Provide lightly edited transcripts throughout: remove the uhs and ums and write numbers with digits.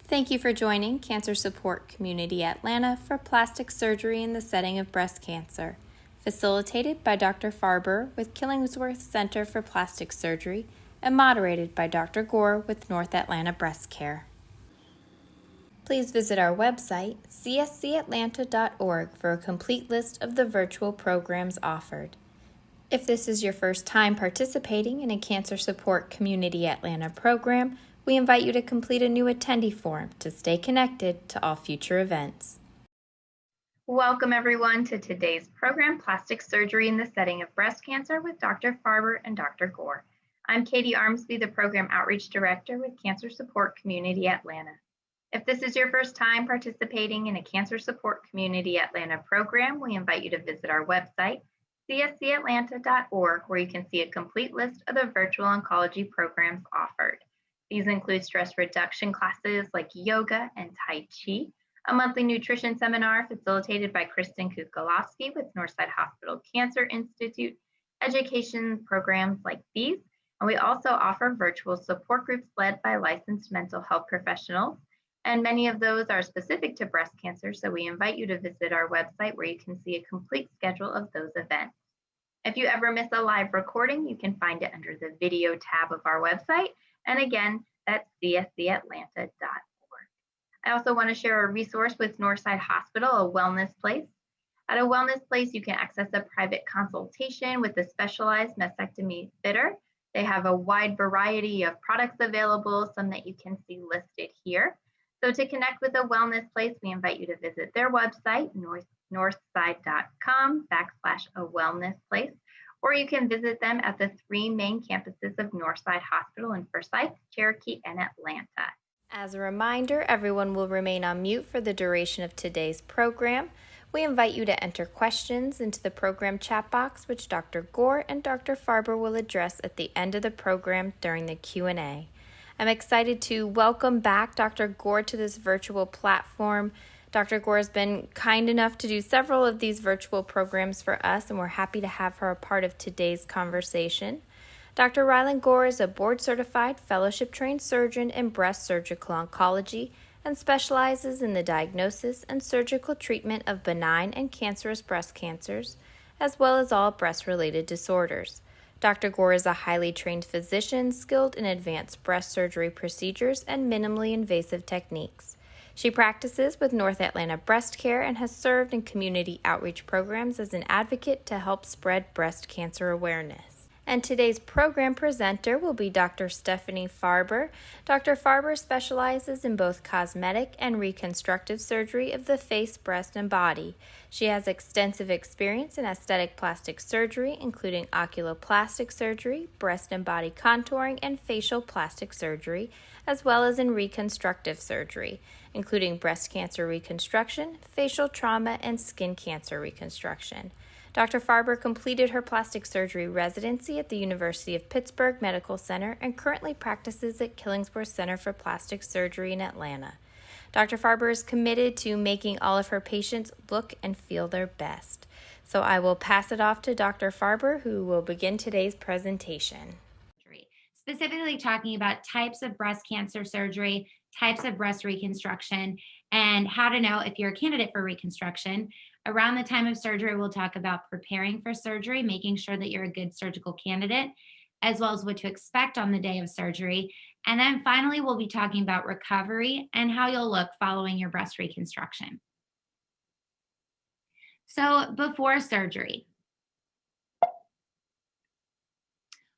Thank you for joining Cancer Support Community Atlanta for plastic surgery in the setting of breast cancer, facilitated by Dr. Farber with Killingsworth Center for Plastic Surgery and moderated by Dr. Gore with North Atlanta Breast Care. Please visit our website, cscatlanta.org, for a complete list of the virtual programs offered. If this is your first time participating in a Cancer Support Community Atlanta program, we invite you to complete a new attendee form to stay connected to all future events. Welcome everyone to today's program, Plastic Surgery in the Setting of Breast Cancer with Dr. Farber and Dr. Gore. I'm Katie Armsby, the Program Outreach Director with Cancer Support Community Atlanta. If this is your first time participating in a Cancer Support Community Atlanta program, we invite you to visit our website, cscatlanta.org, where you can see a complete list of the virtual oncology programs offered. These include stress reduction classes like yoga and Tai Chi, a monthly nutrition seminar facilitated by Kristen Kukolowski with Northside Hospital Cancer Institute, education programs like these, and we also offer virtual support groups led by licensed mental health professionals, and many of those are specific to breast cancer, so we invite you to visit our website where you can see a complete schedule of those events. If you ever miss a live recording, you can find it under the video tab of our website. And again, that's cscatlanta.org. I also want to share a resource with Northside Hospital, a wellness place. At a wellness place, you can access a private consultation with a specialized mastectomy fitter. They have a wide variety of products available, some that you can see listed here. So to connect with a wellness place, we invite you to visit their website, northside.com/a-wellness-place, or you can visit them at the three main campuses of Northside Hospital in Forsyth, Cherokee, and Atlanta. As a reminder, everyone will remain on mute for the duration of today's program. We invite you to enter questions into the program chat box, which Dr. Gore and Dr. Farber will address at the end of the program during the Q&A. I'm excited to welcome back Dr. Gore to this virtual platform. Dr. Gore has been kind enough to do several of these virtual programs for us, and we're happy to have her a part of today's conversation. Dr. Ryland Gore is a board-certified, fellowship-trained surgeon in breast surgical oncology and specializes in the diagnosis and surgical treatment of benign and cancerous breast cancers, as well as all breast-related disorders. Dr. Gore is a highly trained physician skilled in advanced breast surgery procedures and minimally invasive techniques. She practices with North Atlanta Breast Care and has served in community outreach programs as an advocate to help spread breast cancer awareness. And today's program presenter will be Dr. Stephanie Farber. Dr. Farber specializes in both cosmetic and reconstructive surgery of the face, breast, and body. She has extensive experience in aesthetic plastic surgery, including oculoplastic surgery, breast and body contouring, and facial plastic surgery, as well as in reconstructive surgery, including breast cancer reconstruction, facial trauma, and skin cancer reconstruction. Dr. Farber completed her plastic surgery residency at the University of Pittsburgh Medical Center and currently practices at Killingsworth Center for Plastic Surgery in Atlanta. Dr. Farber is committed to making all of her patients look and feel their best. So I will pass it off to Dr. Farber, who will begin today's presentation. Specifically talking about types of breast cancer surgery, types of breast reconstruction, and how to know if you're a candidate for reconstruction. Around the time of surgery, we'll talk about preparing for surgery, making sure that you're a good surgical candidate, as well as what to expect on the day of surgery. And then finally, we'll be talking about recovery and how you'll look following your breast reconstruction. So before surgery,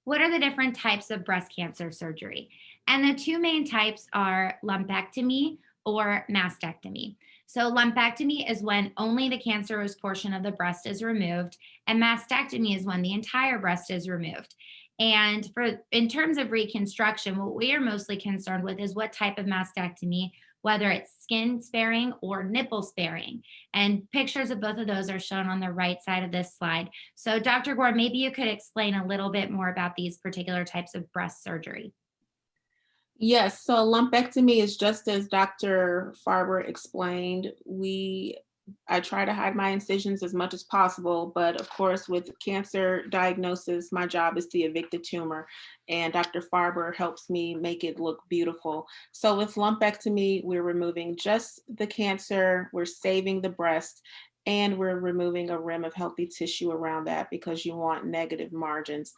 what are the different types of breast cancer surgery? And the two main types are lumpectomy or mastectomy. So lumpectomy is when only the cancerous portion of the breast is removed, and mastectomy is when the entire breast is removed. And in terms of reconstruction, what we are mostly concerned with is what type of mastectomy, whether it's skin sparing or nipple sparing. And pictures of both of those are shown on the right side of this slide. So Dr. Gore, maybe you could explain a little bit more about these particular types of breast surgery. Yes, so lumpectomy is just as Dr. Farber explained. We I try to hide my incisions as much as possible, but of course, with cancer diagnosis, my job is to evict the tumor, and Dr. Farber helps me make it look beautiful. So with lumpectomy, we're removing just the cancer, we're saving the breast, and we're removing a rim of healthy tissue around that because you want negative margins.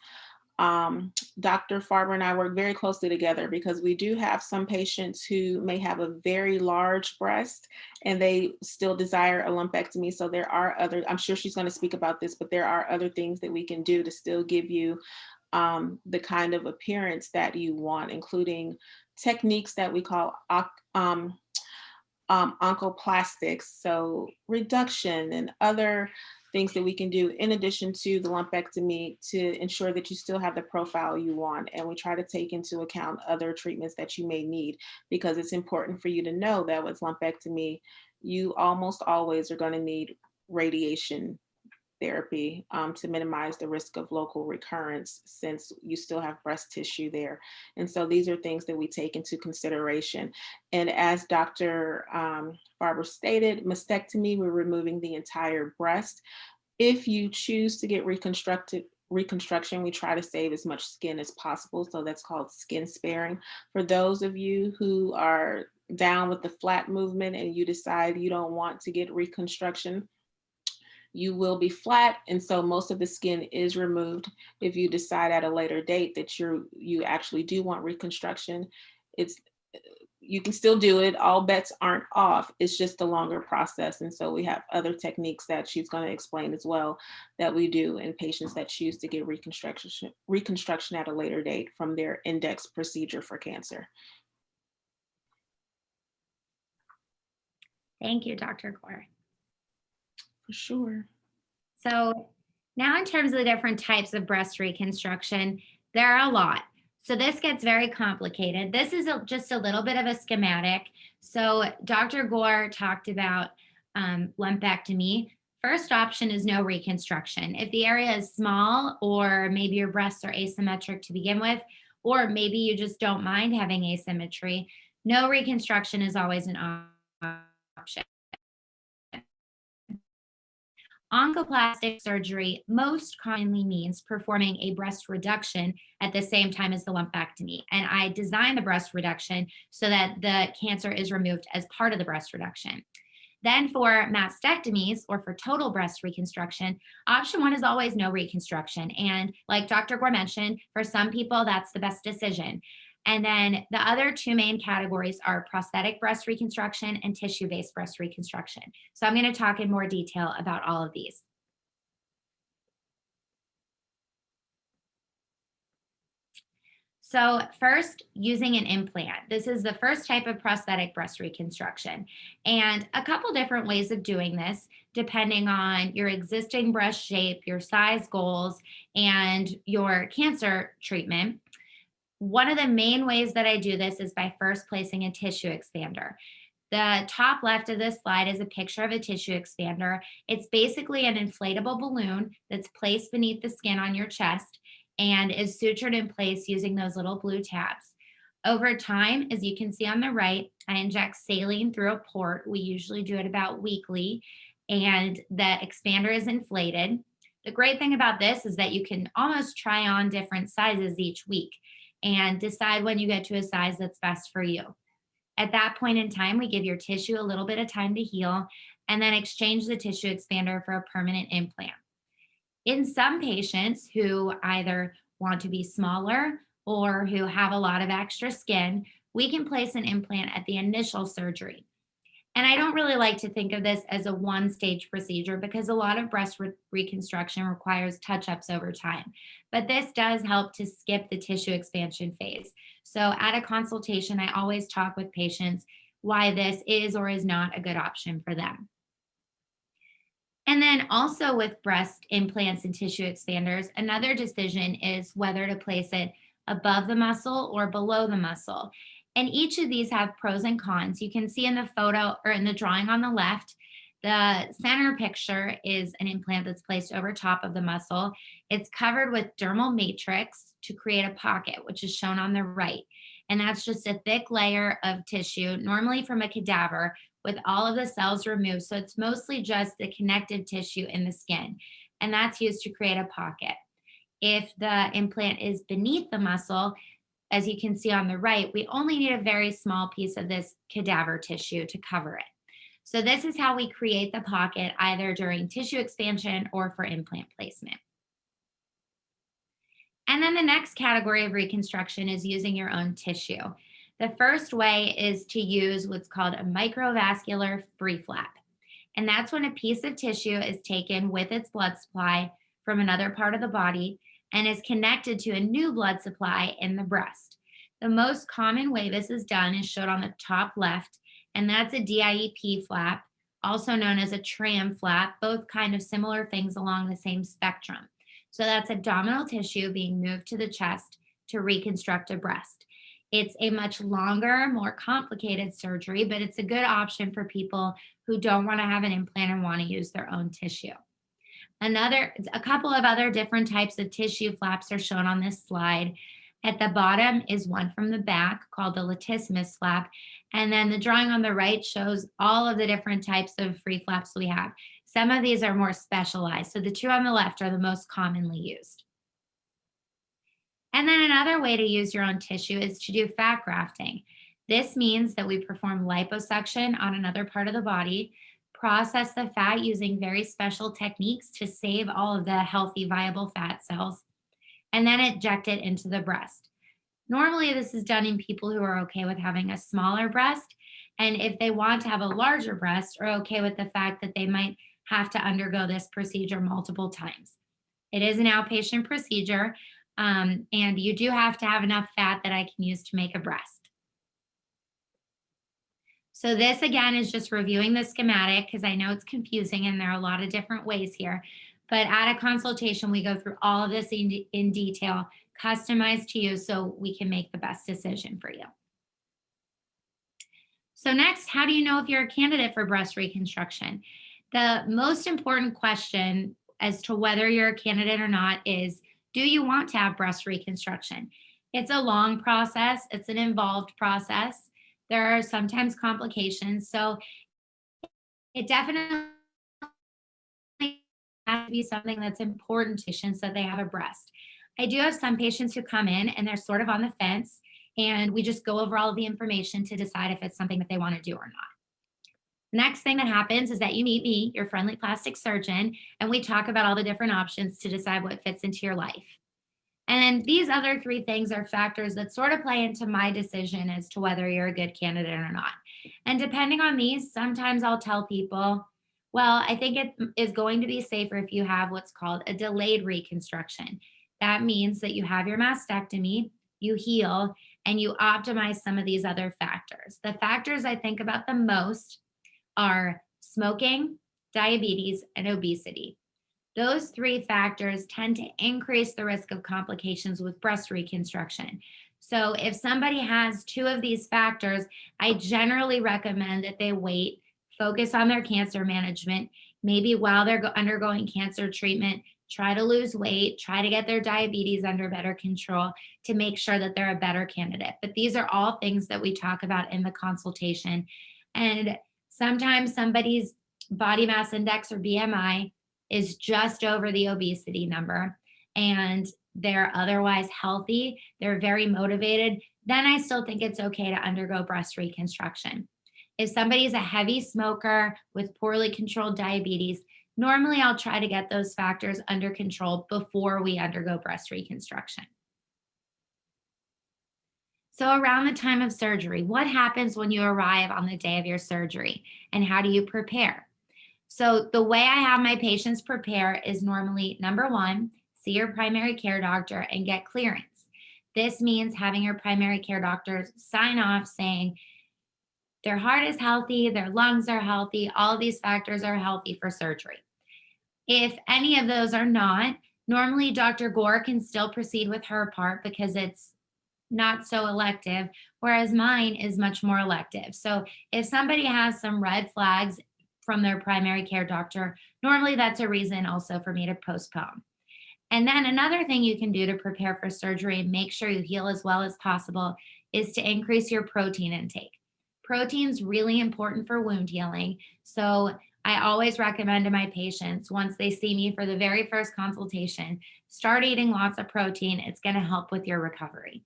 Dr. Farber and I work very closely together because we do have some patients who may have a very large breast and they still desire a lumpectomy. So there are other, I'm sure she's going to speak about this, but there are other things that we can do to still give you the kind of appearance that you want, including techniques that we call oncoplastics, so reduction and other things that we can do in addition to the lumpectomy to ensure that you still have the profile you want. And we try to take into account other treatments that you may need, because it's important for you to know that with lumpectomy, you almost always are going to need radiation therapy to minimize the risk of local recurrence since you still have breast tissue there. And so these are things that we take into consideration. And as Dr. Farber stated, mastectomy, we're removing the entire breast. If you choose to get reconstruction, we try to save as much skin as possible. So that's called skin sparing. For those of you who are down with the flat movement and you decide you don't want to get reconstruction, you will be flat, and so most of the skin is removed. If you decide at a later date that you actually do want reconstruction, it's you can still do it. All bets aren't off. It's just a longer process. And so we have other techniques that she's going to explain as well that we do in patients that choose to get reconstruction at a later date from their index procedure for cancer. Thank you, Dr. Gore. For sure. So now in terms of the different types of breast reconstruction, there are a lot. So this gets very complicated. This is just a little bit of a schematic. So Dr. Gore talked about lumpectomy. First option is no reconstruction. If the area is small, or maybe your breasts are asymmetric to begin with, or maybe you just don't mind having asymmetry, no reconstruction is always an option. Oncoplastic surgery most commonly means performing a breast reduction at the same time as the lumpectomy. And I designed the breast reduction so that the cancer is removed as part of the breast reduction. Then for mastectomies, or for total breast reconstruction, option one is always no reconstruction. And like Dr. Gore mentioned, for some people, that's the best decision. And then the other two main categories are prosthetic breast reconstruction and tissue-based breast reconstruction. So I'm going to talk in more detail about all of these. So first, using an implant. This is the first type of prosthetic breast reconstruction. And a couple different ways of doing this, depending on your existing breast shape, your size goals, and your cancer treatment. One of the main ways that I do this is by first placing a tissue expander. The top left of this slide is a picture of a tissue expander. It's basically an inflatable balloon that's placed beneath the skin on your chest and is sutured in place using those little blue tabs. Over time, as you can see on the right, I inject saline through a port. We usually do it about weekly, and the expander is inflated. The great thing about this is that you can almost try on different sizes each week and decide when you get to a size that's best for you. At that point in time, we give your tissue a little bit of time to heal and then exchange the tissue expander for a permanent implant. In some patients who either want to be smaller or who have a lot of extra skin, we can place an implant at the initial surgery. And I don't really like to think of this as a one-stage procedure because a lot of breast reconstruction requires touch-ups over time. But this does help to skip the tissue expansion phase. So at a consultation, I always talk with patients why this is or is not a good option for them. And then also with breast implants and tissue expanders, another decision is whether to place it above the muscle or below the muscle. And each of these have pros and cons. You can see in the photo or in the drawing on the left, the center picture is an implant that's placed over top of the muscle. It's covered with dermal matrix to create a pocket, which is shown on the right. And that's just a thick layer of tissue, normally from a cadaver, with all of the cells removed. So it's mostly just the connective tissue in the skin. And that's used to create a pocket. If the implant is beneath the muscle, as you can see on the right, we only need a very small piece of this cadaver tissue to cover it. So this is how we create the pocket, either during tissue expansion or for implant placement. And then the next category of reconstruction is using your own tissue. The first way is to use what's called a microvascular free flap. And that's when a piece of tissue is taken with its blood supply from another part of the body and is connected to a new blood supply in the breast. The most common way this is done is shown on the top left, and that's a DIEP flap, also known as a tram flap, both kind of similar things along the same spectrum. So that's abdominal tissue being moved to the chest to reconstruct a breast. It's a much longer, more complicated surgery, but it's a good option for people who don't want to have an implant and want to use their own tissue. A couple of other different types of tissue flaps are shown on this slide. At the bottom is one from the back called the Latissimus Flap. And then the drawing on the right shows all of the different types of free flaps we have. Some of these are more specialized. So the two on the left are the most commonly used. And then another way to use your own tissue is to do fat grafting. This means that we perform liposuction on another part of the body, process the fat using very special techniques to save all of the healthy, viable fat cells, and then inject it into the breast. Normally, this is done in people who are okay with having a smaller breast. And if they want to have a larger breast, are okay with the fact that they might have to undergo this procedure multiple times. It is an outpatient procedure, and you do have to have enough fat that I can use to make a breast. So this again is just reviewing the schematic because I know it's confusing and there are a lot of different ways here. But at a consultation, we go through all of this in detail, customized to you so we can make the best decision for you. So next, how do you know if you're a candidate for breast reconstruction? The most important question as to whether you're a candidate or not is, do you want to have breast reconstruction? It's a long process. It's an involved process. There are sometimes complications. So it definitely has to be something that's important to patients that they have a breast. I do have some patients who come in and they're sort of on the fence, and we just go over all of the information to decide if it's something that they want to do or not. The next thing that happens is that you meet me, your friendly plastic surgeon, and we talk about all the different options to decide what fits into your life. And then these other three things are factors that sort of play into my decision as to whether you're a good candidate or not. And depending on these, sometimes I'll tell people, well, I think it is going to be safer if you have what's called a delayed reconstruction. That means that you have your mastectomy, you heal, and you optimize some of these other factors. The factors I think about the most are smoking, diabetes, and obesity. Those three factors tend to increase the risk of complications with breast reconstruction. So if somebody has two of these factors, I generally recommend that they wait, focus on their cancer management, maybe while they're undergoing cancer treatment, try to lose weight, try to get their diabetes under better control to make sure that they're a better candidate. But these are all things that we talk about in the consultation. And sometimes somebody's body mass index or BMI is just over the obesity number and they're otherwise healthy, they're very motivated, then I still think it's okay to undergo breast reconstruction. If somebody's a heavy smoker with poorly controlled diabetes, normally I'll try to get those factors under control before we undergo breast reconstruction. So around the time of surgery, what happens when you arrive on the day of your surgery and how do you prepare? So the way I have my patients prepare is normally, number one, see your primary care doctor and get clearance. This means having your primary care doctor sign off saying their heart is healthy, their lungs are healthy, all of these factors are healthy for surgery. If any of those are not, normally Dr. Gore can still proceed with her part because it's not so elective, whereas mine is much more elective. So if somebody has some red flags from their primary care doctor, normally that's a reason also for me to postpone. And then another thing you can do to prepare for surgery and make sure you heal as well as possible is to increase your protein intake. Protein's really important for wound healing. So I always recommend to my patients, once they see me for the very first consultation, start eating lots of protein. It's going to help with your recovery.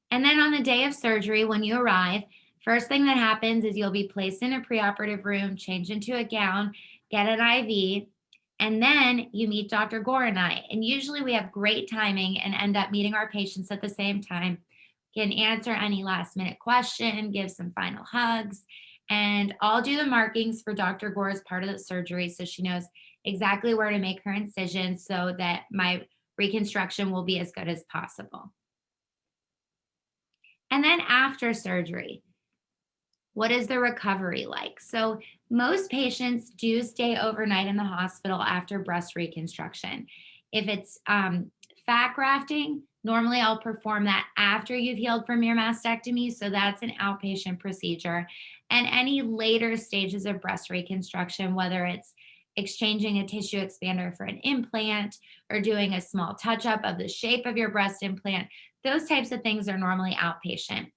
And then on the day of surgery, when you arrive, first thing that happens is you'll be placed in a preoperative room, changed into a gown, get an IV, and then you meet Dr. Gore and I. And usually we have great timing and end up meeting our patients at the same time, can answer any last minute question, give some final hugs, and I'll do the markings for Dr. Gore as part of the surgery so she knows exactly where to make her incisions so that my reconstruction will be as good as possible. And then after surgery, what is the recovery like? So most patients do stay overnight in the hospital after breast reconstruction. If it's fat grafting, normally I'll perform that after you've healed from your mastectomy. So that's an outpatient procedure. And any later stages of breast reconstruction, whether it's exchanging a tissue expander for an implant or doing a small touch up of the shape of your breast implant, those types of things are normally outpatient.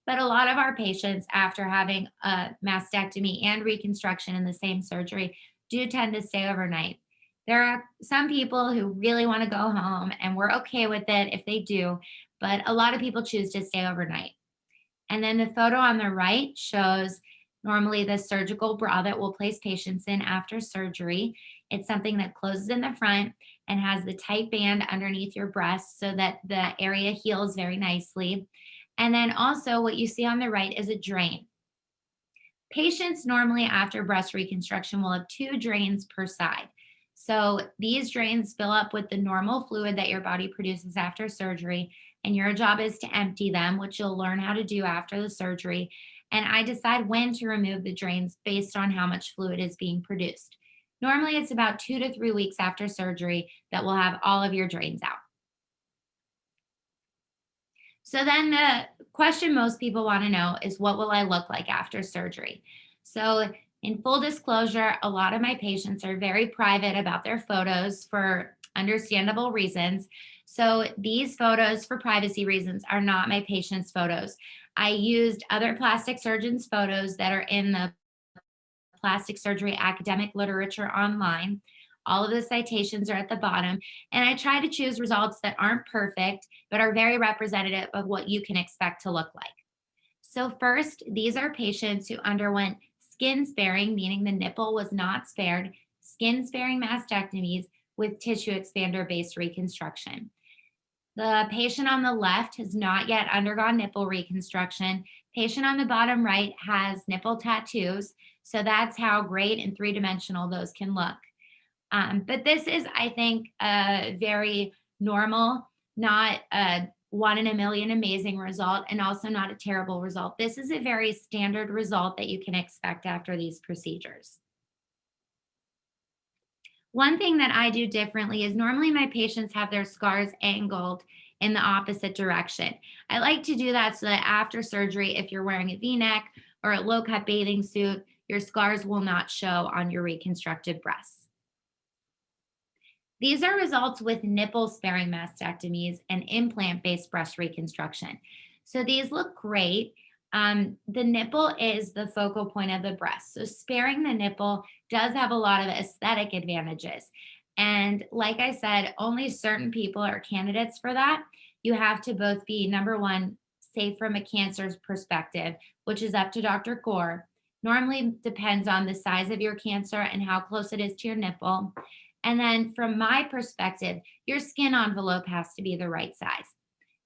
But a lot of our patients, after having a mastectomy and reconstruction in the same surgery, do tend to stay overnight. There are some people who really want to go home, and we're okay with it if they do, but a lot of people choose to stay overnight. And then the photo on the right shows normally the surgical bra that we'll place patients in after surgery. It's something that closes in the front and has the tight band underneath your breast so that the area heals very nicely. And then also what you see on the right is a drain. Patients normally after breast reconstruction will have 2 drains per side. So these drains fill up with the normal fluid that your body produces after surgery, and your job is to empty them, which you'll learn how to do after the surgery. And I decide when to remove the drains based on how much fluid is being produced. Normally it's about 2 to 3 weeks after surgery that we'll have all of your drains out. So then the question most people want to know is, what will I look like after surgery? So in full disclosure, a lot of my patients are very private about their photos for understandable reasons. So these photos, for privacy reasons, are not my patients' photos. I used other plastic surgeons' photos that are in the plastic surgery academic literature online. All of the citations are at the bottom. And I try to choose results that aren't perfect, but are very representative of what you can expect to look like. So first, these are patients who underwent skin sparing, meaning the nipple was not spared, skin sparing mastectomies with tissue expander based reconstruction. The patient on the left has not yet undergone nipple reconstruction. Patient on the bottom right has nipple tattoos. So that's how great and 3-dimensional those can look. But this is, I think, a very normal, not a 1 in a million amazing result, and also not a terrible result. This is a very standard result that you can expect after these procedures. One thing that I do differently is normally my patients have their scars angled in the opposite direction. I like to do that so that after surgery, if you're wearing a V-neck or a low-cut bathing suit, your scars will not show on your reconstructed breasts. These are results with nipple-sparing mastectomies and implant-based breast reconstruction. So these look great. The nipple is the focal point of the breast. So sparing the nipple does have a lot of aesthetic advantages. And like I said, only certain people are candidates for that. You have to both be, number one, safe from a cancer's perspective, which is up to Dr. Gore. Normally depends on the size of your cancer and how close it is to your nipple. And then from my perspective, your skin envelope has to be the right size.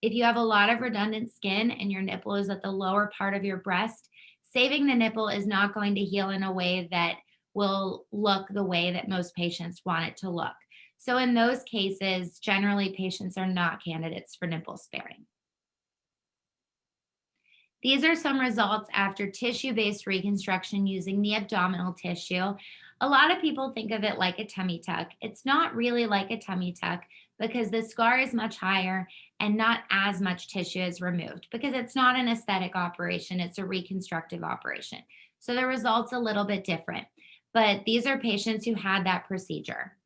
If you have a lot of redundant skin and your nipple is at the lower part of your breast, saving the nipple is not going to heal in a way that will look the way that most patients want it to look. So in those cases, generally patients are not candidates for nipple sparing. These are some results after tissue-based reconstruction using the abdominal tissue. A lot of people think of it like a tummy tuck. It's not really like a tummy tuck because the scar is much higher and not as much tissue is removed because it's not an aesthetic operation, it's a reconstructive operation. So the result's a little bit different, but these are patients who had that procedure.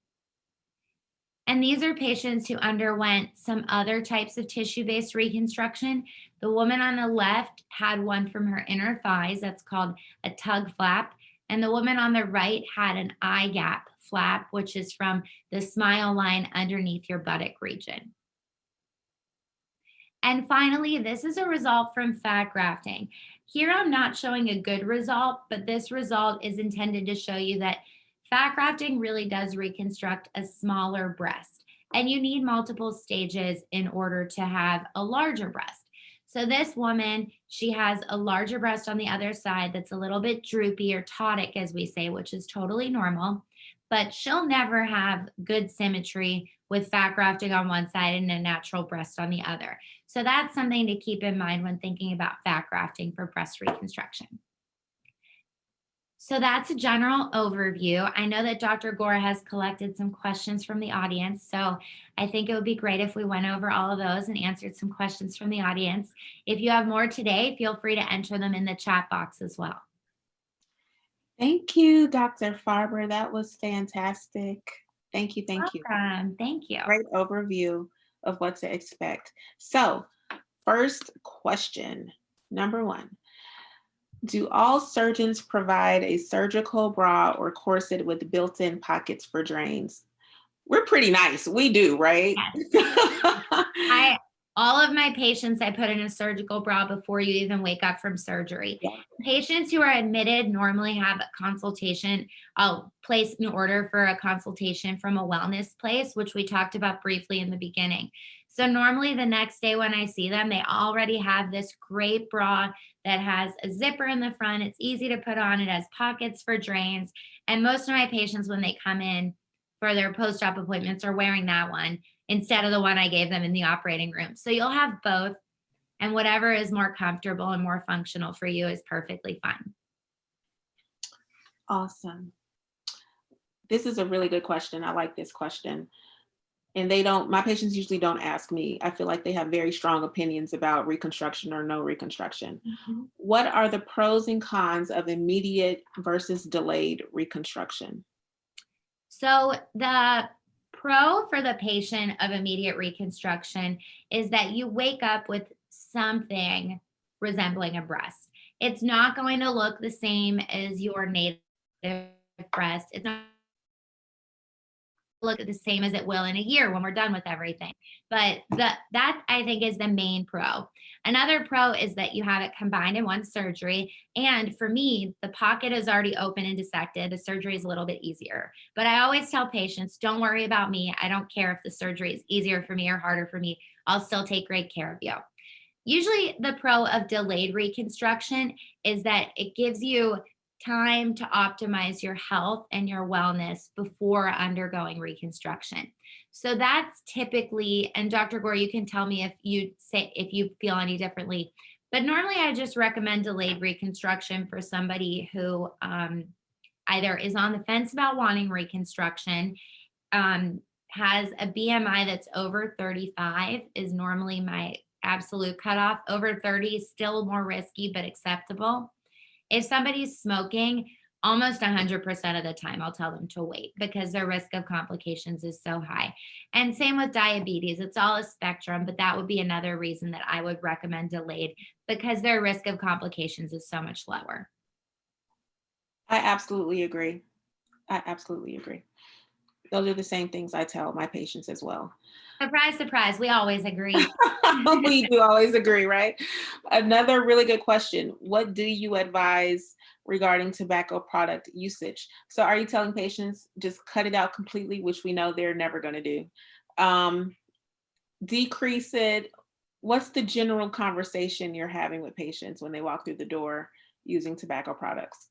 And these are patients who underwent some other types of tissue-based reconstruction. The woman on the left had one from her inner thighs that's called a tug flap. And the woman on the right had an eye gap flap, which is from the smile line underneath your buttock region. And finally, this is a result from fat grafting. Here I'm not showing a good result, but this result is intended to show you that fat grafting really does reconstruct a smaller breast. And you need multiple stages in order to have a larger breast. So this woman, she has a larger breast on the other side that's a little bit droopy or ptotic, as we say, which is totally normal. But she'll never have good symmetry with fat grafting on one side and a natural breast on the other. So that's something to keep in mind when thinking about fat grafting for breast reconstruction. So that's a general overview. I know that Dr. Gore has collected some questions from the audience, so I think it would be great if we went over all of those and answered some questions from the audience. If you have more today, feel free to enter them in the chat box as well. Thank you, Dr. Farber. That was fantastic. Thank you. Thank you. Thank you. Great overview of what to expect. So, first question, number 1. Do all surgeons provide a surgical bra or corset with built-in pockets for drains? We're pretty nice. We do, right? Yes. All of my patients, I put in a surgical bra before you even wake up from surgery. Yeah. Patients who are admitted normally have a consultation. I'll place an order for a consultation from a wellness place, which we talked about briefly in the beginning. So normally the next day when I see them, they already have this great bra that has a zipper in the front. It's easy to put on. It has pockets for drains. And most of my patients, when they come in for their post-op appointments, are wearing that one instead of the one I gave them in the operating room. So you'll have both, and whatever is more comfortable and more functional for you is perfectly fine. Awesome. This is a really good question. I like this question. And my patients usually don't ask me. I feel like they have very strong opinions about reconstruction or no reconstruction. Mm-hmm. What are the pros and cons of immediate versus delayed reconstruction? So the pro for the patient of immediate reconstruction is that you wake up with something resembling a breast. It's not going to look the same as your native breast. It's not look the same as it will in a year when we're done with everything. But that I think is the main pro. Another pro is that you have it combined in one surgery. And for me, the pocket is already open and dissected. The surgery is a little bit easier. But I always tell patients, don't worry about me. I don't care if the surgery is easier for me or harder for me. I'll still take great care of you. Usually the pro of delayed reconstruction is that it gives you time to optimize your health and your wellness before undergoing reconstruction. So that's typically, and Dr. Gore, you can tell me if you feel any differently, but normally I just recommend delayed reconstruction for somebody who either is on the fence about wanting reconstruction, has a BMI that's over 35 is normally my absolute cutoff. Over 30 is still more risky, but acceptable. If somebody's smoking, almost 100% of the time, I'll tell them to wait because their risk of complications is so high. And same with diabetes. It's all a spectrum, but that would be another reason that I would recommend delayed because their risk of complications is so much lower. I absolutely agree. Those are the same things I tell my patients as well. Surprise, surprise. We always agree. We do always agree, right? Another really good question. What do you advise regarding tobacco product usage? So are you telling patients just cut it out completely, which we know they're never going to do? Decrease it? What's the general conversation you're having with patients when they walk through the door using tobacco products?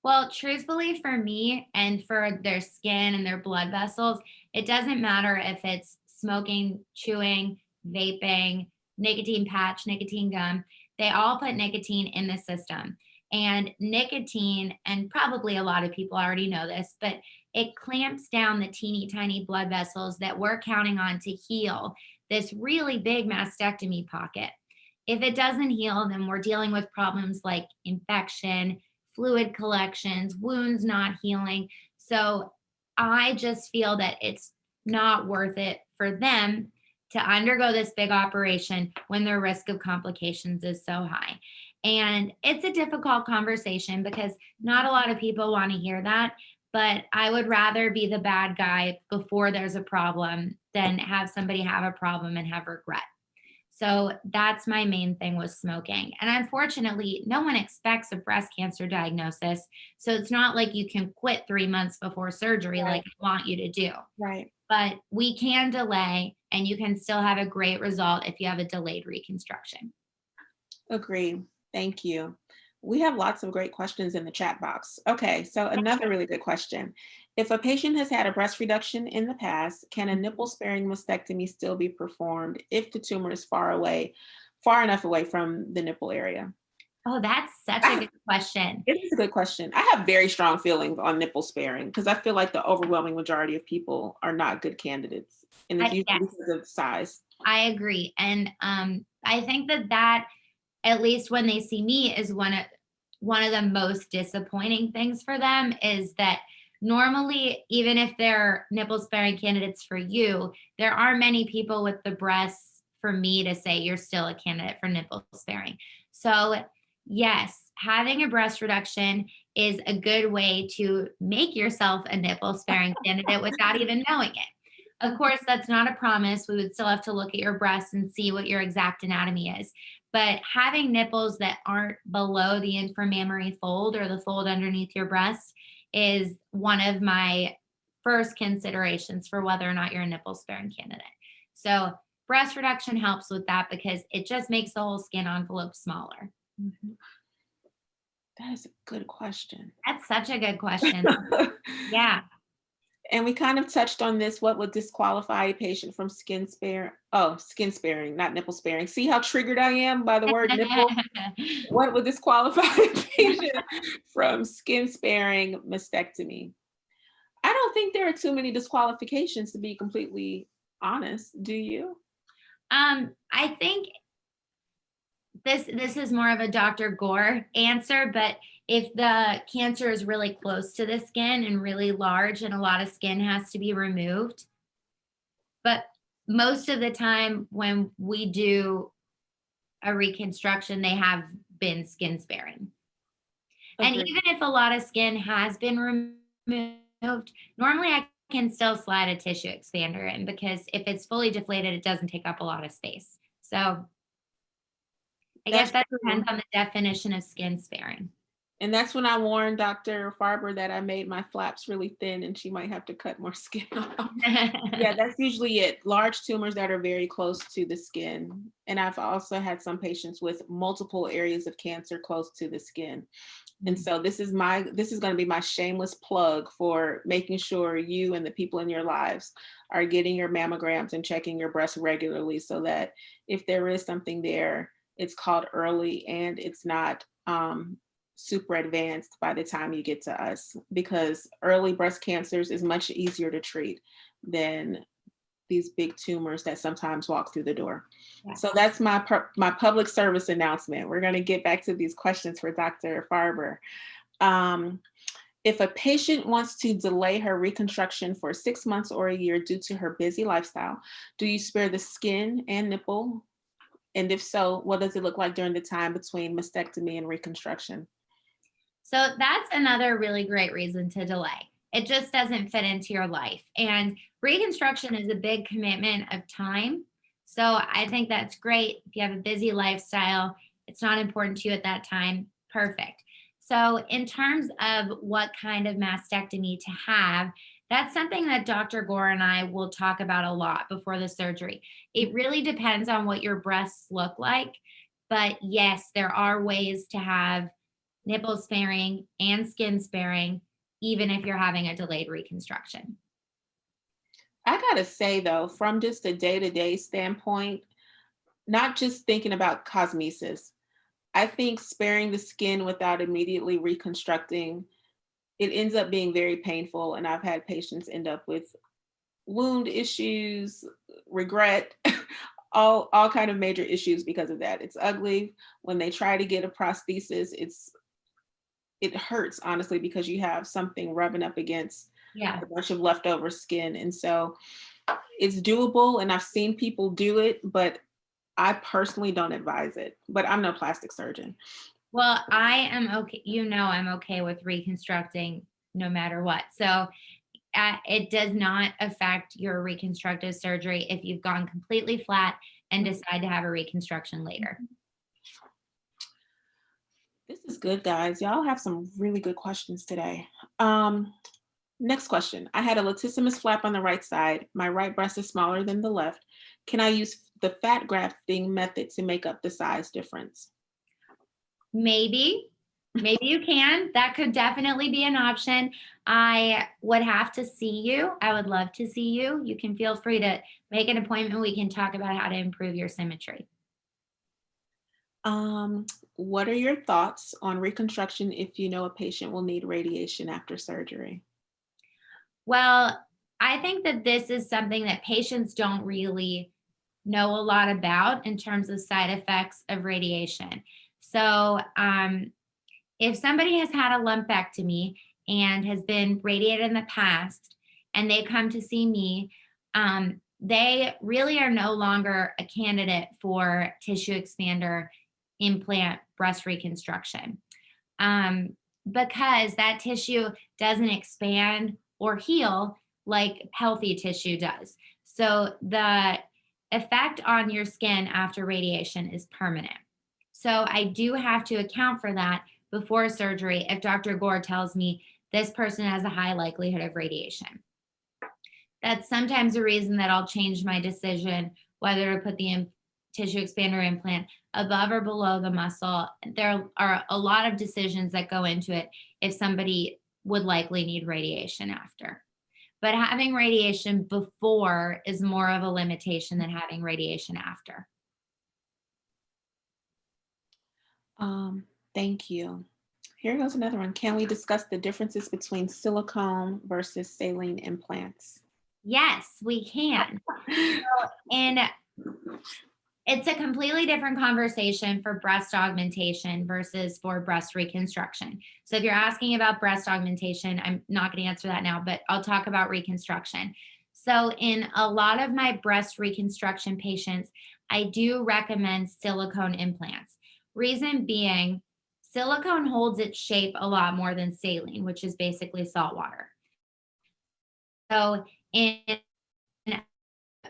Well, truthfully, for me and for their skin and their blood vessels, it doesn't matter if it's smoking, chewing, vaping, nicotine patch, nicotine gum. They all put nicotine in the system. And nicotine, and probably a lot of people already know this, but it clamps down the teeny tiny blood vessels that we're counting on to heal this really big mastectomy pocket. If it doesn't heal, then we're dealing with problems like infection, fluid collections, wounds not healing. So I just feel that it's not worth it for them to undergo this big operation when their risk of complications is so high. And it's a difficult conversation because not a lot of people want to hear that. But I would rather be the bad guy before there's a problem than have somebody have a problem and have regret. So that's my main thing with smoking. And unfortunately, no one expects a breast cancer diagnosis. So it's not like you can quit 3 months before surgery Right. like I want you to do. Right. But we can delay and you can still have a great result if you have a delayed reconstruction. Agree. Thank you. We have lots of great questions in the chat box. Okay, so another really good question. If a patient has had a breast reduction in the past, can a nipple-sparing mastectomy still be performed if the tumor is far enough away from the nipple area? Oh, that's such a good question. It is a good question. I have very strong feelings on nipple-sparing because I feel like the overwhelming majority of people are not good candidates, and it's usually because of size. I agree. And I think that at least when they see me, is one of the most disappointing things for them is that normally, even if they're nipple sparing candidates for you, there are many people with the breasts for me to say you're still a candidate for nipple sparing. So yes, having a breast reduction is a good way to make yourself a nipple sparing candidate without even knowing it. Of course, that's not a promise. We would still have to look at your breasts and see what your exact anatomy is. But having nipples that aren't below the inframammary fold or the fold underneath your breast is one of my first considerations for whether or not you're a nipple sparing candidate. So breast reduction helps with that because it just makes the whole skin envelope smaller. Mm-hmm. That is a good question. That's such a good question. Yeah. And we kind of touched on this. What would disqualify a patient from skin sparing? Oh, skin sparing, not nipple sparing. See how triggered I am by the word nipple? What would disqualify a patient from skin sparing mastectomy? I don't think there are too many disqualifications, to be completely honest. Do you? I think this is more of a Dr. Gore answer, but if the cancer is really close to the skin and really large and a lot of skin has to be removed. But most of the time when we do a reconstruction, they have been skin sparing. Okay. And even if a lot of skin has been removed, normally I can still slide a tissue expander in because if it's fully deflated, it doesn't take up a lot of space. So I guess that depends on the definition of skin sparing. And that's when I warned Dr. Farber that I made my flaps really thin and she might have to cut more skin off. Yeah, that's usually it. Large tumors that are very close to the skin. And I've also had some patients with multiple areas of cancer close to the skin. And so this is going to be my shameless plug for making sure you and the people in your lives are getting your mammograms and checking your breasts regularly so that if there is something there, it's caught early and it's not super advanced by the time you get to us, because early breast cancers is much easier to treat than these big tumors that sometimes walk through the door. Yes. So that's my public service announcement. We're going to get back to these questions for Dr. Farber. If a patient wants to delay her reconstruction for 6 months or a year due to her busy lifestyle, do you spare the skin and nipple? And if so, what does it look like during the time between mastectomy and reconstruction? So that's another really great reason to delay. It just doesn't fit into your life. And reconstruction is a big commitment of time. So I think that's great. If you have a busy lifestyle, it's not important to you at that time, perfect. So in terms of what kind of mastectomy to have, that's something that Dr. Gore and I will talk about a lot before the surgery. It really depends on what your breasts look like. But yes, there are ways to have nipple sparing and skin sparing, even if you're having a delayed reconstruction. I gotta say though, from just a day-to-day standpoint, not just thinking about cosmesis, I think sparing the skin without immediately reconstructing, it ends up being very painful. And I've had patients end up with wound issues, regret, all kind of major issues because of that. It's ugly. When they try to get a prosthesis, it hurts, honestly, because you have something rubbing up against a bunch of leftover skin. And so it's doable and I've seen people do it, but I personally don't advise it, but I'm no plastic surgeon. Well, I am okay. I'm okay with reconstructing no matter what. So it does not affect your reconstructive surgery if you've gone completely flat and decide to have a reconstruction later. This is good, guys. Y'all have some really good questions today. Next question. I had a latissimus flap on the right side. My right breast is smaller than the left. Can I use the fat grafting method to make up the size difference? Maybe you can. That could definitely be an option. I would have to see you. I would love to see you. You can feel free to make an appointment. We can talk about how to improve your symmetry. What are your thoughts on reconstruction if you know a patient will need radiation after surgery? Well, I think that this is something that patients don't really know a lot about in terms of side effects of radiation. So if somebody has had a lumpectomy and has been radiated in the past and they come to see me, they really are no longer a candidate for tissue expander implant breast reconstruction because that tissue doesn't expand or heal like healthy tissue does. So the effect on your skin after radiation is permanent. So I do have to account for that before surgery if Dr. Gore tells me this person has a high likelihood of radiation. That's sometimes a reason that I'll change my decision whether to put the tissue expander implant above or below the muscle. There are a lot of decisions that go into it if somebody would likely need radiation after. But having radiation before is more of a limitation than having radiation after. Thank you. Here goes another one. Can we discuss the differences between silicone versus saline implants? Yes, we can. And it's a completely different conversation for breast augmentation versus for breast reconstruction. So if you're asking about breast augmentation, I'm not going to answer that now, but I'll talk about reconstruction. So in a lot of my breast reconstruction patients, I do recommend silicone implants. Reason being, silicone holds its shape a lot more than saline, which is basically salt water. So in a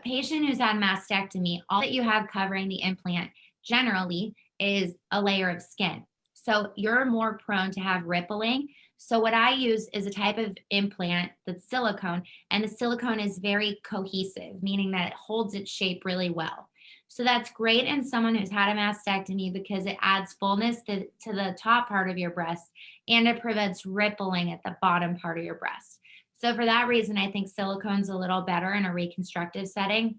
patient who's had mastectomy, all that you have covering the implant generally is a layer of skin. So you're more prone to have rippling. So what I use is a type of implant that's silicone, and the silicone is very cohesive, meaning that it holds its shape really well. So that's great in someone who's had a mastectomy because it adds fullness to the top part of your breast and it prevents rippling at the bottom part of your breast. So for that reason, I think silicone's a little better in a reconstructive setting.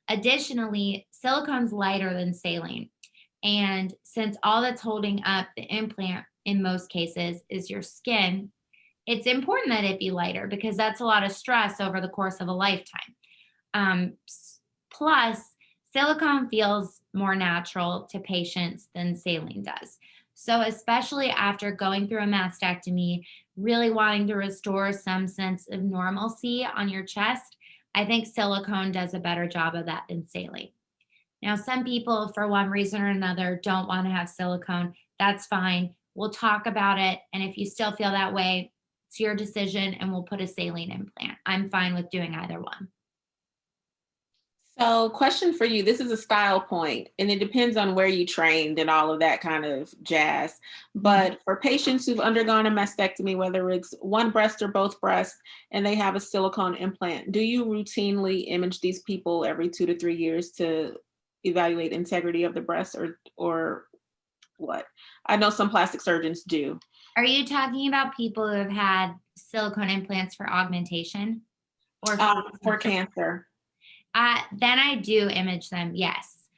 Additionally, silicone's lighter than saline. And since all that's holding up the implant in most cases is your skin, it's important that it be lighter because that's a lot of stress over the course of a lifetime. Plus, silicone feels more natural to patients than saline does. So especially after going through a mastectomy, really wanting to restore some sense of normalcy on your chest, I think silicone does a better job of that than saline. Now, some people, for one reason or another, don't want to have silicone. That's fine. We'll talk about it. And if you still feel that way, it's your decision and we'll put a saline implant. I'm fine with doing either one. So, question for you. This is a style point, and it depends on where you trained and all of that kind of jazz. But for patients who've undergone a mastectomy, whether it's one breast or both breasts, and they have a silicone implant, do you routinely image these people every 2 to 3 years to evaluate integrity of the breast, or what? I know some plastic surgeons do. Are you talking about people who have had silicone implants for augmentation or for cancer? Then I do image them, yes,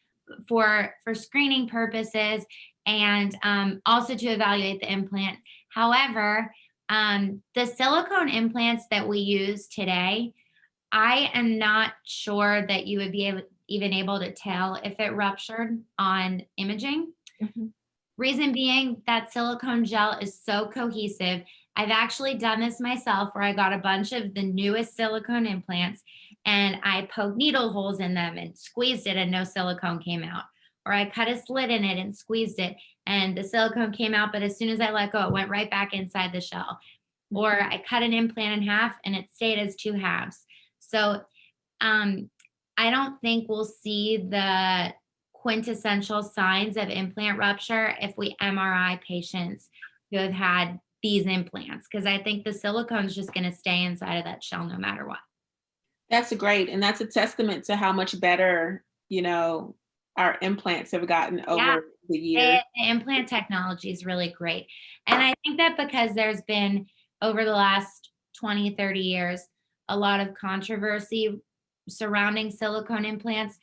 for screening purposes and also to evaluate the implant. However, the silicone implants that we use today, I am not sure that you would be even able to tell if it ruptured on imaging. Mm-hmm. Reason being that silicone gel is so cohesive. I've actually done this myself where I got a bunch of the newest silicone implants and I poked needle holes in them and squeezed it and no silicone came out. Or I cut a slit in it and squeezed it and the silicone came out, but as soon as I let go, it went right back inside the shell. Or I cut an implant in half and it stayed as 2 halves. So I don't think we'll see the quintessential signs of implant rupture if we MRI patients who have had these implants, because I think the silicone is just going to stay inside of that shell no matter what. That's great. And that's a testament to how much better, our implants have gotten over the years. The implant technology is really great. And I think that because there's been, over the last 20, 30 years, a lot of controversy surrounding silicone implants,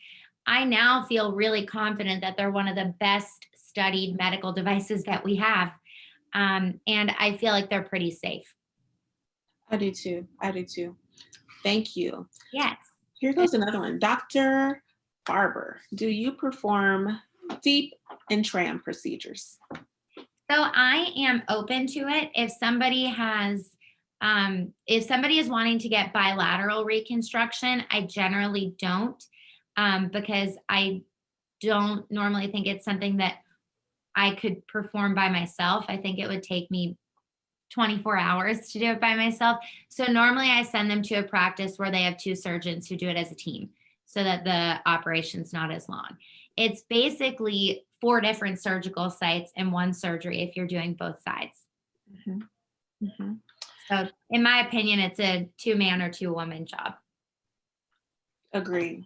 I now feel really confident that they're one of the best studied medical devices that we have. And I feel like they're pretty safe. I do too. Thank you. Yes. Here goes another one. Dr. Farber, do you perform deep and tram procedures? So I am open to it. If somebody is wanting to get bilateral reconstruction, I generally don't, because I don't normally think it's something that I could perform by myself. I think it would take me 24 hours to do it by myself. So normally I send them to a practice where they have 2 surgeons who do it as a team so that the operation's not as long. It's basically 4 different surgical sites in one surgery if you're doing both sides. Mm-hmm. Mm-hmm. So in my opinion, it's a 2-man or 2-woman job. Agreed.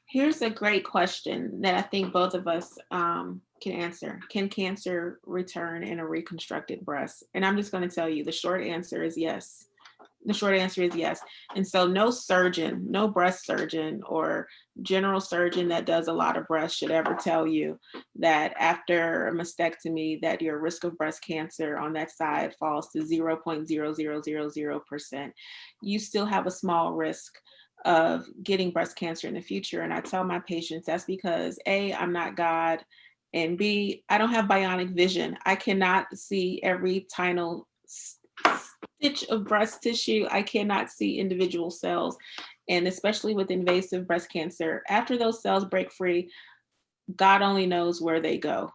Here's a great question that I think both of us can answer. Can cancer return in a reconstructed breast? And I'm just going to tell you, the short answer is yes. The short answer is yes. And so no surgeon, no breast surgeon or general surgeon that does a lot of breasts should ever tell you that after a mastectomy that your risk of breast cancer on that side falls to 0.0000%. You still have a small risk of getting breast cancer in the future. And I tell my patients that's because A, I'm not God, and B, I don't have bionic vision. I cannot see every tiny stitch of breast tissue. I cannot see individual cells. And especially with invasive breast cancer, after those cells break free, God only knows where they go,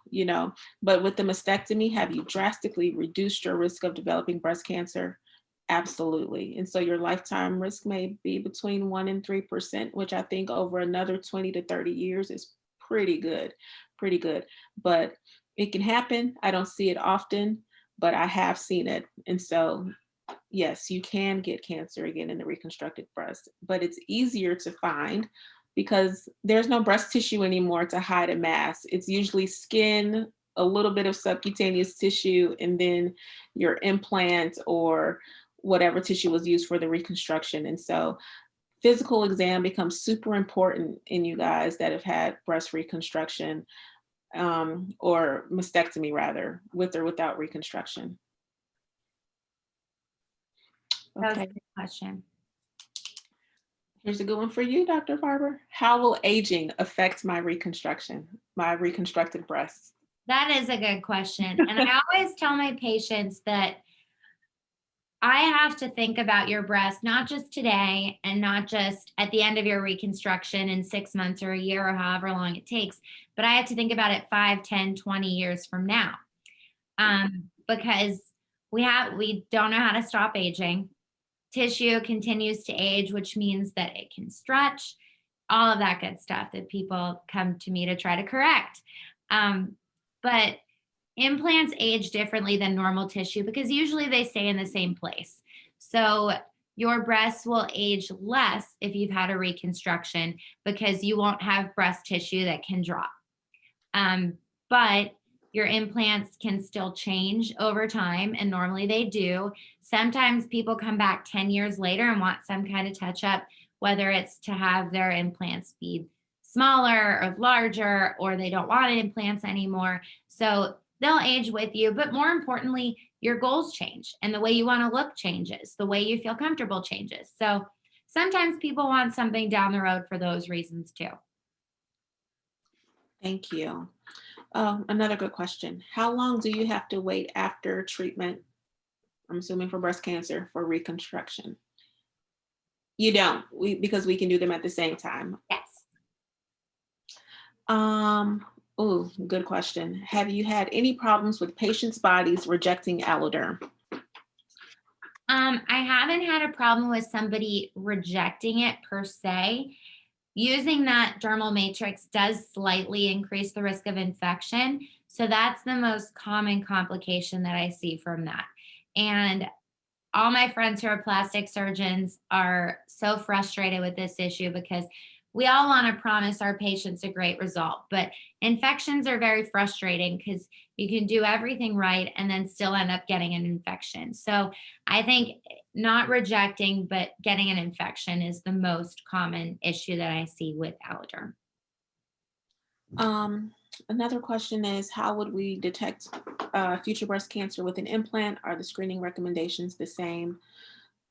But with the mastectomy, have you drastically reduced your risk of developing breast cancer? Absolutely. And so your lifetime risk may be between 1% and 3%, which I think over another 20 to 30 years is pretty good. But it can happen. I don't see it often, but I have seen it. And so, yes, you can get cancer again in the reconstructed breast, but it's easier to find because there's no breast tissue anymore to hide a mass. It's usually skin, a little bit of subcutaneous tissue, and then your implant or whatever tissue was used for the reconstruction. And so physical exam becomes super important in you guys that have had breast reconstruction or mastectomy rather, with or without reconstruction. That was Okay. a good question. Here's a good one for you, Dr. Farber. How will aging affect my reconstructed breasts? That is a good question. And I always tell my patients that I have to think about your breast, not just today and not just at the end of your reconstruction in 6 months or a year or however long it takes, but I have to think about it 5, 10, 20 years from now. Because we don't know how to stop aging. Tissue continues to age, which means that it can stretch, all of that good stuff that people come to me to try to correct. But implants age differently than normal tissue because usually they stay in the same place. So your breasts will age less if you've had a reconstruction because you won't have breast tissue that can drop. But your implants can still change over time, and normally they do. Sometimes people come back 10 years later and want some kind of touch up, whether it's to have their implants be smaller or larger, or they don't want implants anymore. So they'll age with you, but more importantly, your goals change and the way you want to look changes, the way you feel comfortable changes. So sometimes people want something down the road for those reasons too. Thank you. Another good question. How long do you have to wait after treatment, I'm assuming for breast cancer, for reconstruction? You don't, because we can do them at the same time. Yes. Oh, good question. Have you had any problems with patients' bodies rejecting Alloderm? I haven't had a problem with somebody rejecting it per se. Using that dermal matrix does slightly increase the risk of infection. So that's the most common complication that I see from that. And all my friends who are plastic surgeons are so frustrated with this issue because we all want to promise our patients a great result, but infections are very frustrating because you can do everything right and then still end up getting an infection. So I think not rejecting, but getting an infection is the most common issue that I see with Alloderm. Another question is, how would we detect future breast cancer with an implant? Are the screening recommendations the same?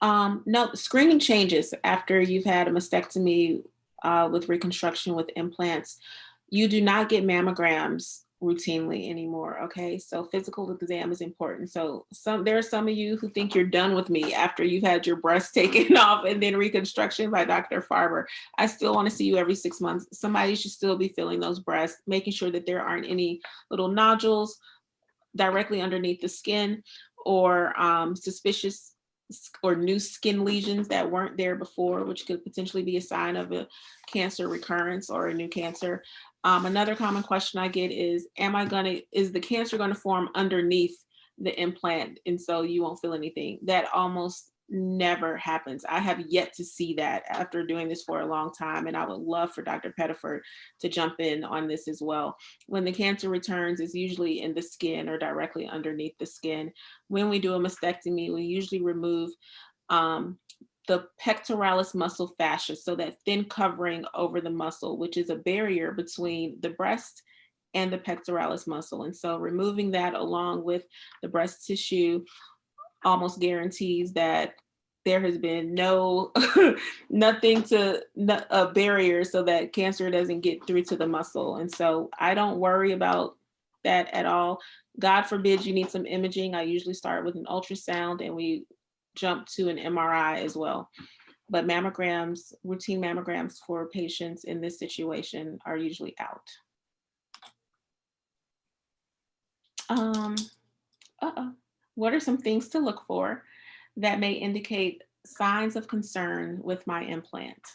No, screening changes after you've had a mastectomy with reconstruction with implants. You do not get mammograms routinely anymore. Okay, so physical exam is important. So there are some of you who think you're done with me after you've had your breast taken off and then reconstruction by Dr. Farber. I still want to see you every 6 months. Somebody should still be feeling those breasts, making sure that there aren't any little nodules directly underneath the skin or suspicious or new skin lesions that weren't there before, which could potentially be a sign of a cancer recurrence or a new cancer. Another common question I get is, is the cancer gonna form underneath the implant and so you won't feel anything? That almost never happens. I have yet to see that after doing this for a long time, and I would love for Dr. Pettiford to jump in on this as well. When the cancer returns, it's usually in the skin or directly underneath the skin. When we do a mastectomy, we usually remove the pectoralis muscle fascia, so that thin covering over the muscle, which is a barrier between the breast and the pectoralis muscle. And so removing that along with the breast tissue almost guarantees that there has been nothing a barrier so that cancer doesn't get through to the muscle. And so I don't worry about that at all. God forbid you need some imaging. I usually start with an ultrasound and we jump to an MRI as well. But mammograms, routine mammograms for patients in this situation are usually out. What are some things to look for that may indicate signs of concern with my implant?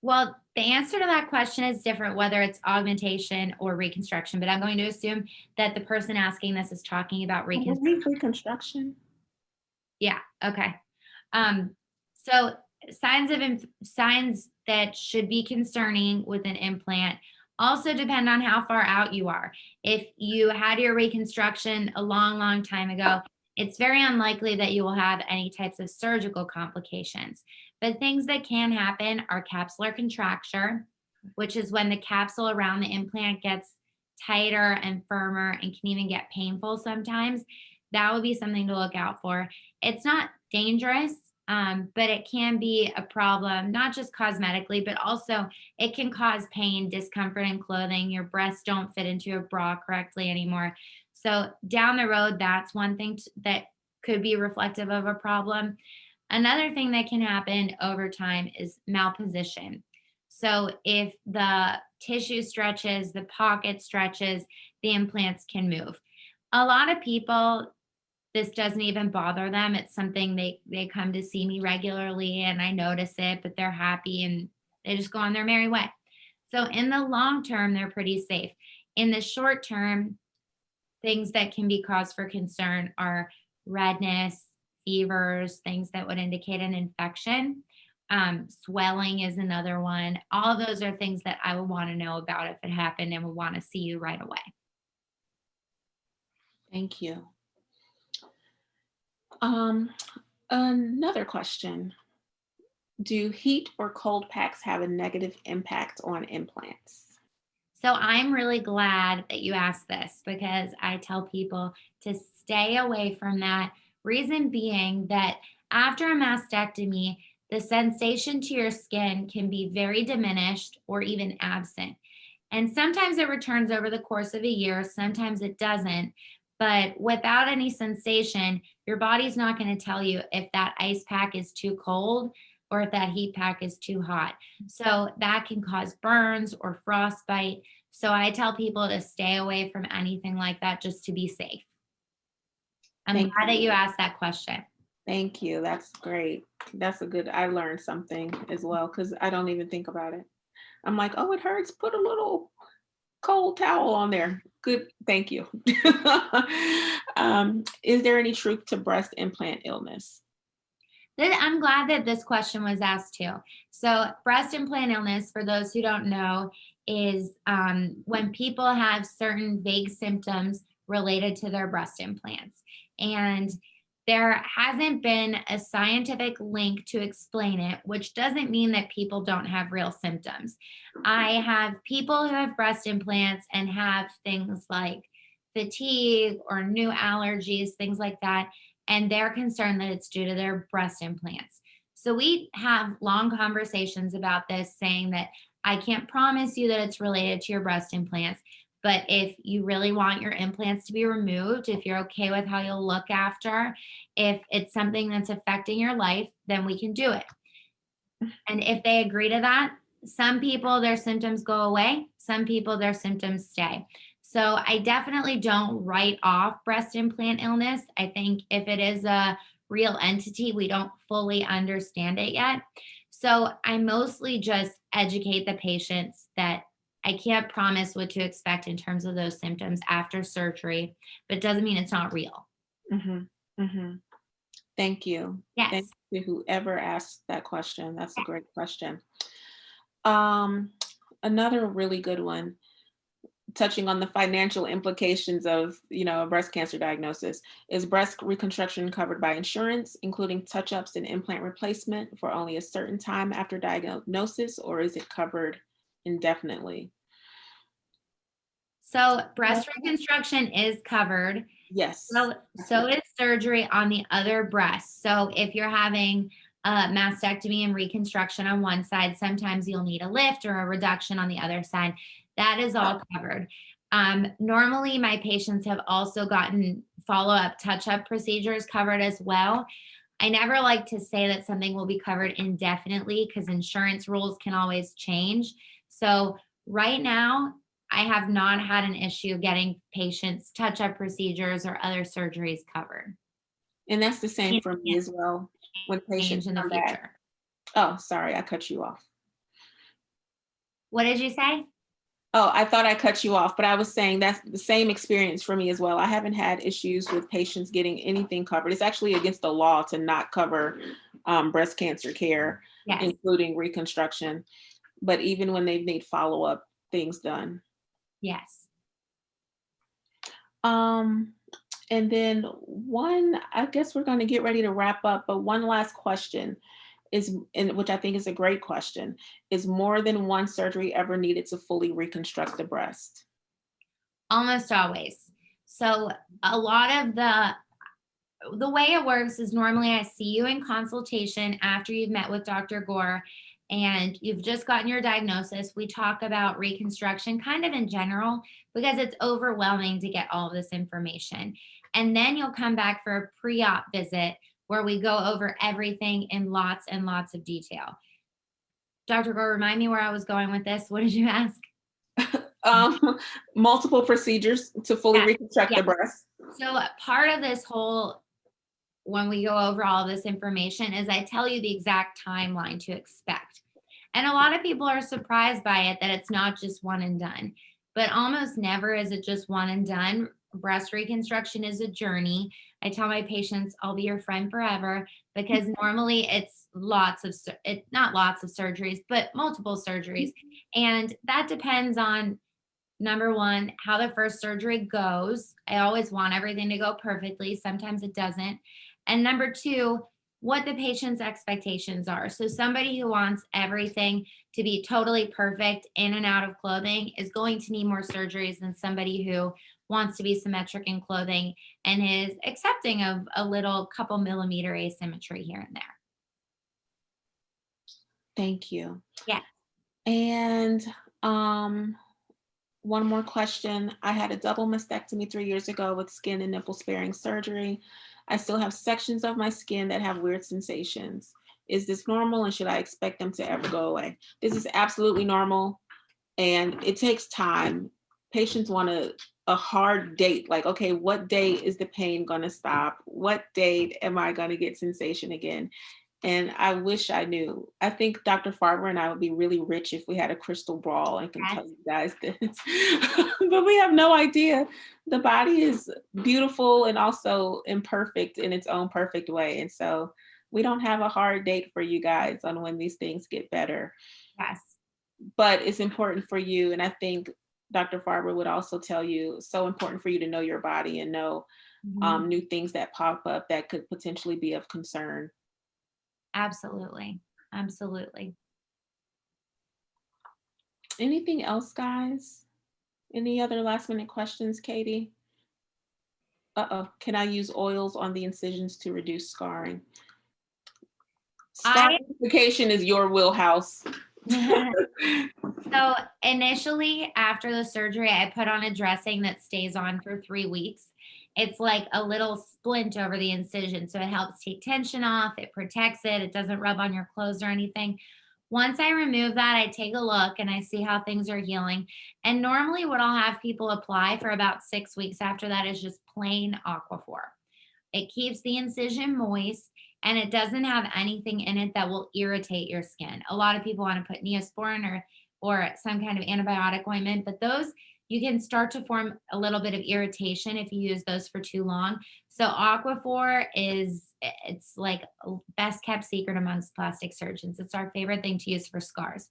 Well, the answer to that question is different whether it's augmentation or reconstruction, but I'm going to assume that the person asking this is talking about Reconstruction. Yeah, okay. So signs that should be concerning with an implant also depend on how far out you are. If you had your reconstruction a long, long time ago, it's very unlikely that you will have any types of surgical complications. But things that can happen are capsular contracture, which is when the capsule around the implant gets tighter and firmer and can even get painful sometimes. That would be something to look out for. It's not dangerous, but it can be a problem, not just cosmetically, but also it can cause pain, discomfort in clothing. Your breasts don't fit into a bra correctly anymore. So down the road, that's one thing that could be reflective of a problem. Another thing that can happen over time is malposition. So if the tissue stretches, the pocket stretches, the implants can move. A lot of people, this doesn't even bother them. It's something they come to see me regularly and I notice it, but they're happy and they just go on their merry way. So in the long term, they're pretty safe. In the short term, things that can be cause for concern are redness, fevers, things that would indicate an infection. Swelling is another one. All of those are things that I would want to know about if it happened and would want to see you right away. Thank you. Another question. Do heat or cold packs have a negative impact on implants? So I'm really glad that you asked this because I tell people to stay away from that. Reason being that after a mastectomy, the sensation to your skin can be very diminished or even absent. And sometimes it returns over the course of a year, sometimes it doesn't. But without any sensation, your body's not going to tell you if that ice pack is too cold or if that heat pack is too hot. So that can cause burns or frostbite. So I tell people to stay away from anything like that just to be safe. I'm Thank glad that you. you asked that question. Thank you. That's great. That's a good, I learned something as well because I don't even think about it. I'm like, oh, it hurts. Put a little cold towel on there. Good. Thank you. Is there any truth to breast implant illness? I'm glad that this question was asked too. So, breast implant illness, for those who don't know, is when people have certain vague symptoms related to their breast implants. And there hasn't been a scientific link to explain it, which doesn't mean that people don't have real symptoms. I have people who have breast implants and have things like fatigue or new allergies, things like that, and they're concerned that it's due to their breast implants. So we have long conversations about this, saying that I can't promise you that it's related to your breast implants, but if you really want your implants to be removed, if you're okay with how you'll look after, if it's something that's affecting your life, then we can do it. And if they agree to that, some people, their symptoms go away, some people, their symptoms stay. So I definitely don't write off breast implant illness. I think if it is a real entity, we don't fully understand it yet. So I mostly just educate the patients that I can't promise what to expect in terms of those symptoms after surgery, but it doesn't mean it's not real. Mm-hmm. Mm-hmm. Thank you. Yes. Thank you, whoever asked that question. That's a great question. Another really good one, touching on the financial implications of, a breast cancer diagnosis. Is breast reconstruction covered by insurance, including touch-ups and implant replacement for only a certain time after diagnosis, or is it covered indefinitely? So breast reconstruction is covered. Yes. So is surgery on the other breast. So if you're having a mastectomy and reconstruction on one side, sometimes you'll need a lift or a reduction on the other side. That is all covered. Normally, my patients have also gotten follow-up touch-up procedures covered as well. I never like to say that something will be covered indefinitely because insurance rules can always change. So right now, I have not had an issue getting patients touch-up procedures or other surgeries covered. And that's the same for me as well. When patients Change in the come future. back. Oh, sorry, I cut you off. What did you say? Oh, I thought I cut you off, but I was saying that's the same experience for me as well. I haven't had issues with patients getting anything covered. It's actually against the law to not cover breast cancer care, Yes. including reconstruction. But even when they need follow-up things done. Yes. And then I guess we're going to get ready to wrap up, but one last question is, and which I think is a great question, is more than one surgery ever needed to fully reconstruct the breast? Almost always. So a lot of the way it works is normally I see you in consultation after you've met with Dr. Gore and you've just gotten your diagnosis. We talk about reconstruction kind of in general because it's overwhelming to get all of this information. And then you'll come back for a pre-op visit where we go over everything in lots and lots of detail. Dr. Gore, remind me where I was going with this. What did you ask? Multiple procedures to fully reconstruct the breast. So part of this whole, when we go over all of this information, is I tell you the exact timeline to expect. And a lot of people are surprised by it, that it's not just one and done. But almost never is it just one and done. Breast reconstruction is a journey. I tell my patients, I'll be your friend forever, because normally it's not lots of surgeries, but multiple surgeries. And that depends on, number one, how the first surgery goes. I always want everything to go perfectly. Sometimes it doesn't. And number two, what the patient's expectations are. So somebody who wants everything to be totally perfect in and out of clothing is going to need more surgeries than somebody who wants to be symmetric in clothing and is accepting of a little couple millimeter asymmetry here and there. Thank you. Yeah. And One more question. I had a double mastectomy 3 years ago with skin and nipple sparing surgery. I still have sections of my skin that have weird sensations. Is this normal and should I expect them to ever go away? This is absolutely normal and it takes time. Patients want a hard date, like, okay, what day is the pain gonna stop? What date am I gonna get sensation again? And I wish I knew. I think Dr. Farber and I would be really rich if we had a crystal ball and can tell you guys this. But we have no idea. The body is beautiful and also imperfect in its own perfect way. And so we don't have a hard date for you guys on when these things get better. Yes. But it's important for you. And I think Dr. Farber would also tell you, so important for you to know your body and know new things that pop up that could potentially be of concern. Absolutely. Absolutely. Anything else, guys? Any other last minute questions, Katie? Can I use oils on the incisions to reduce scarring? Scarification is your wheelhouse. So initially after the surgery, I put on a dressing that stays on for 3 weeks. It's like a little splint over the incision. So it helps take tension off, it protects it, it doesn't rub on your clothes or anything. Once I remove that, I take a look and I see how things are healing. And normally what I'll have people apply for about 6 weeks after that is just plain Aquaphor. It keeps the incision moist and it doesn't have anything in it that will irritate your skin. A lot of people want to put Neosporin or some kind of antibiotic ointment, but those you can start to form a little bit of irritation if you use those for too long. So Aquaphor it's like a best kept secret amongst plastic surgeons. It's our favorite thing to use for scars.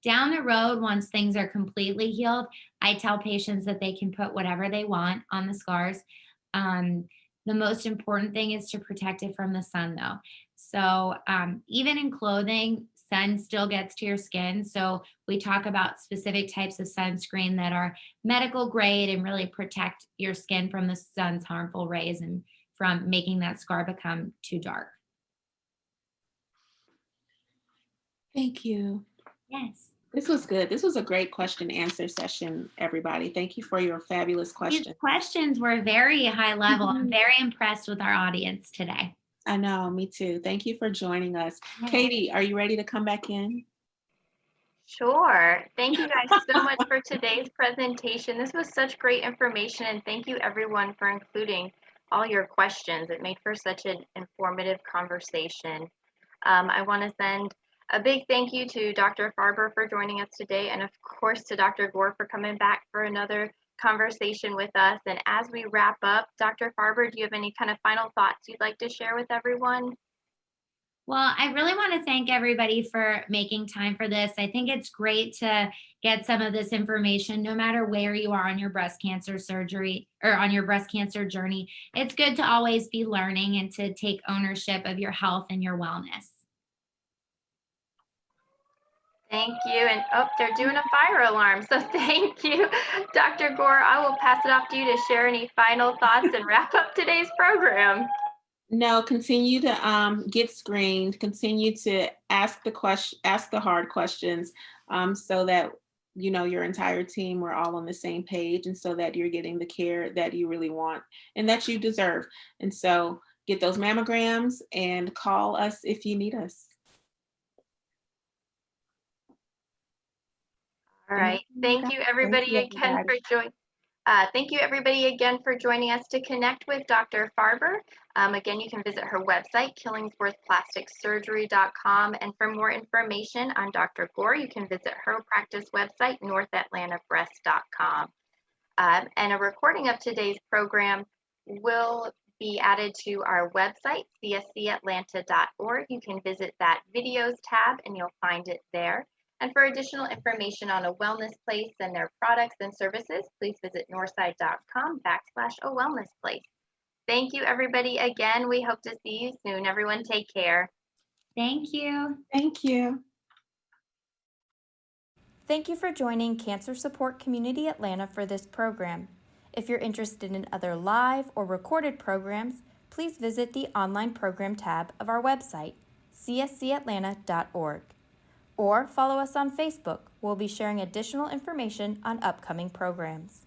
Down the road, once things are completely healed, I tell patients that they can put whatever they want on the scars. The most important thing is to protect it from the sun, though. So even in clothing, sun still gets to your skin. So we talk about specific types of sunscreen that are medical grade and really protect your skin from the sun's harmful rays and from making that scar become too dark. Thank you. Yes. This was good. This was a great question answer session, everybody. Thank you for your fabulous questions. These questions were very high level. I'm very impressed with our audience today. I know, me too. Thank you for joining us. Katie, are you ready to come back in? Sure. Thank you guys so much for today's presentation. This was such great information, and thank you everyone for including all your questions. It made for such an informative conversation. I want to send a big thank you to Dr. Farber for joining us today, and of course to Dr. Gore for coming back for another conversation with us. And as we wrap up, Dr. Farber, do you have any kind of final thoughts you'd like to share with everyone? Well, I really want to thank everybody for making time for this. I think it's great to get some of this information, no matter where you are on your breast cancer surgery or on your breast cancer journey. It's good to always be learning and to take ownership of your health and your wellness. Thank you. And oh, they're doing a fire alarm. So thank you, Dr. Gore. I will pass it off to you to share any final thoughts and wrap up today's program. No, continue to get screened, continue to ask the hard questions so that your entire team, we're all on the same page, and so that you're getting the care that you really want and that you deserve. And so get those mammograms and call us if you need us. All right. Thank you, everybody, again for joining. Thank you, everybody, again for joining us to connect with Dr. Farber. Again, you can visit her website, killingsworthplasticsurgery.com. And for more information on Dr. Gore, you can visit her practice website, northatlantabreast.com. And a recording of today's program will be added to our website, cscatlanta.org. You can visit that videos tab and you'll find it there. And for additional information on A Wellness Place and their products and services, please visit northside.com/A Wellness Place. Thank you, everybody, again. We hope to see you soon. Everyone, take care. Thank you. Thank you. Thank you for joining Cancer Support Community Atlanta for this program. If you're interested in other live or recorded programs, please visit the online program tab of our website, cscatlanta.org. Or follow us on Facebook. We'll be sharing additional information on upcoming programs.